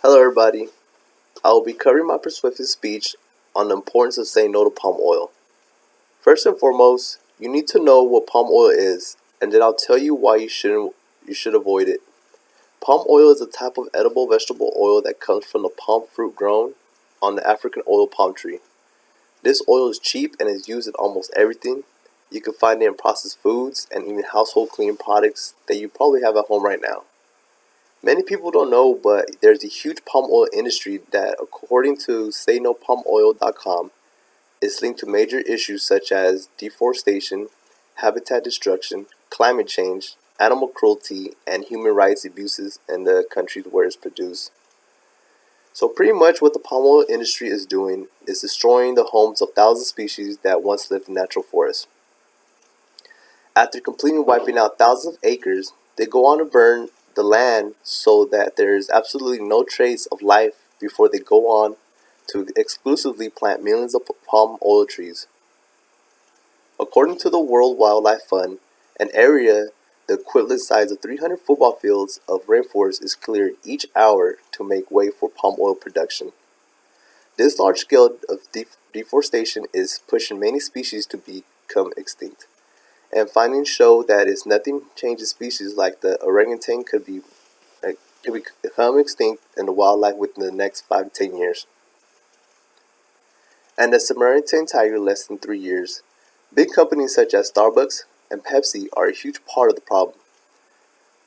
Hello, everybody. I will be covering my persuasive speech on the importance of saying no to palm oil. First and foremost, you need to know what palm oil is, and then I'll tell you why you should avoid it. Palm oil is a type of edible vegetable oil that comes from the palm fruit grown on the African oil palm tree. This oil is cheap and is used in almost everything. You can find it in processed foods and even household cleaning products that you probably have at home right now. Many people don't know, but there's a huge palm oil industry that, according to SayNoPalmOil.com, is linked to major issues such as deforestation, habitat destruction, climate change, animal cruelty, and human rights abuses in the countries where it's produced. So pretty much what the palm oil industry is doing is destroying the homes of thousands of species that once lived in natural forests. After completely wiping out thousands of acres, they go on to burn the land so that there is absolutely no trace of life before they go on to exclusively plant millions of palm oil trees. According to the World Wildlife Fund, an area the equivalent size of 300 football fields of rainforest is cleared each hour to make way for palm oil production. This large scale of deforestation is pushing many species to become extinct. And findings show that if nothing changes, species like the orangutan could become extinct in the wildlife within the next 5 to 10 years. And the Samaritan tiger less than 3 years. Big companies such as Starbucks and Pepsi are a huge part of the problem.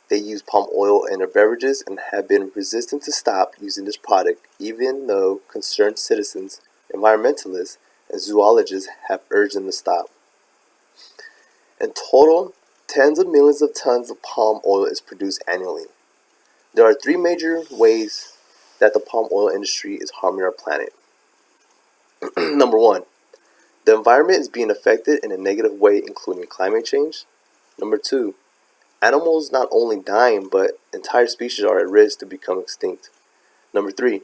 They use palm oil in their beverages and have been resistant to stop using this product, even though concerned citizens, environmentalists, and zoologists have urged them to stop. In total, tens of millions of tons of palm oil is produced annually. There are three major ways that the palm oil industry is harming our planet. Number one, the environment is being affected in a negative way, including climate change. Number two, animals not only dying, but entire species are at risk to become extinct. Number three,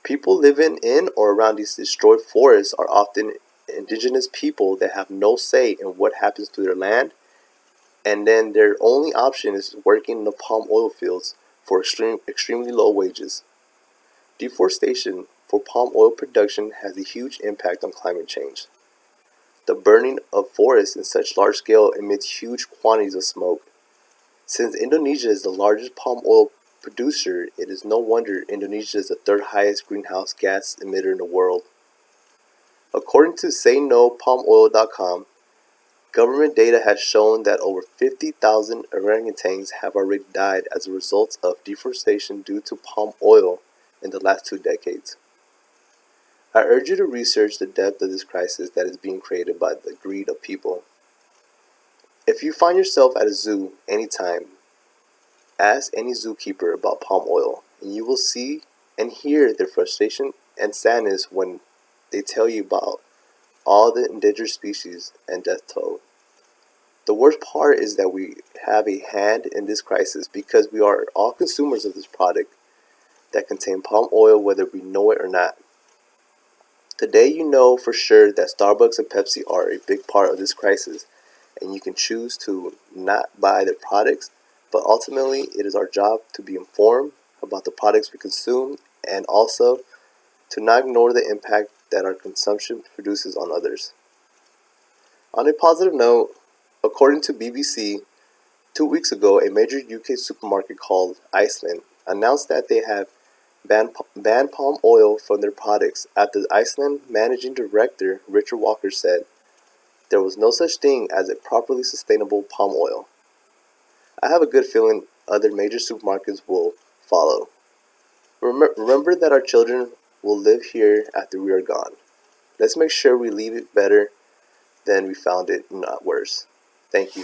people living in or around these destroyed forests are often indigenous people that have no say in what happens to their land, and then their only option is working in the palm oil fields for extremely low wages. Deforestation for palm oil production has a huge impact on climate change. The burning of forests in such large scale emits huge quantities of smoke. Since Indonesia is the largest palm oil producer, it is no wonder Indonesia is the third highest greenhouse gas emitter in the world. According to SayNoPalmOil.com, government data has shown that over 50,000 orangutans have already died as a result of deforestation due to palm oil in the last 2 decades. I urge you to research the depth of this crisis that is being created by the greed of people. If you find yourself at a zoo anytime, ask any zookeeper about palm oil, and you will see and hear their frustration and sadness when they tell you about all the endangered species and death toll. The worst part is that we have a hand in this crisis because we are all consumers of this product that contain palm oil, whether we know it or not. Today you know for sure that Starbucks and Pepsi are a big part of this crisis, and you can choose to not buy their products, but ultimately it is our job to be informed about the products we consume and also to not ignore the impact that our consumption produces on others. On a positive note, according to BBC, 2 weeks ago a major UK supermarket called Iceland announced that they have banned palm oil from their products after the Iceland managing director Richard Walker said there was no such thing as a properly sustainable palm oil. I have a good feeling other major supermarkets will follow. Remember that our children will live here after we are gone. Let's make sure we leave it better than we found it, not worse. Thank you.